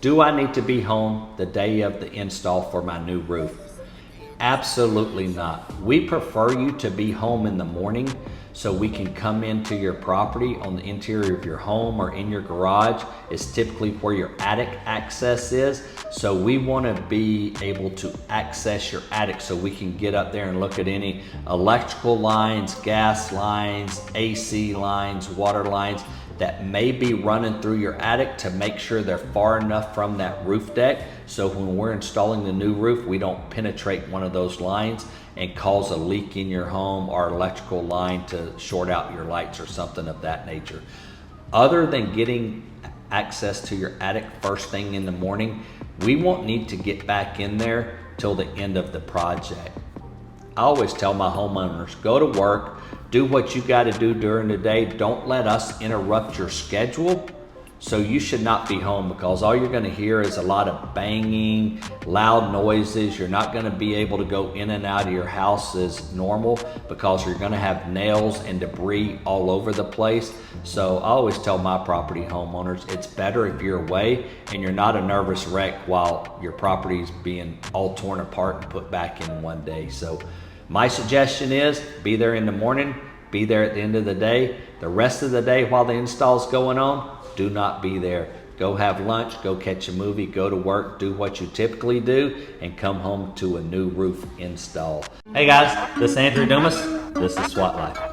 Do I need to be home the day of the install for my new roof? Absolutely not. We prefer you to be home in the morning so we can come into your property on the interior of your home or in your garage. Is typically where your attic access is. So we want to be able to access your attic so we can get up there and look at any electrical lines, gas lines, AC lines, water lines that may be running through your attic to make sure they're far enough from that roof deck. So when we're installing the new roof, we don't penetrate one of those lines and cause a leak in your home or electrical line to short out your lights or something of that nature. Other than getting access to your attic first thing in the morning, we won't need to get back in there till the end of the project. I always tell my homeowners, go to work, do what you got to do during the day. Don't let us interrupt your schedule. So you should not be home, because all you're going to hear is a lot of banging, loud noises. You're not going to be able to go in and out of your house as normal because you're going to have nails and debris all over the place. So I always tell my property homeowners, it's better if you're away and you're not a nervous wreck while your property is being all torn apart and put back in one day. So my suggestion is be there in the morning, be there at the end of the day. The rest of the day while the install is going on, do not be there. Go have lunch, go catch a movie, go to work, do what you typically do, and come home to a new roof install. Hey guys, this is Andrew Dumas. This is SWAT Life.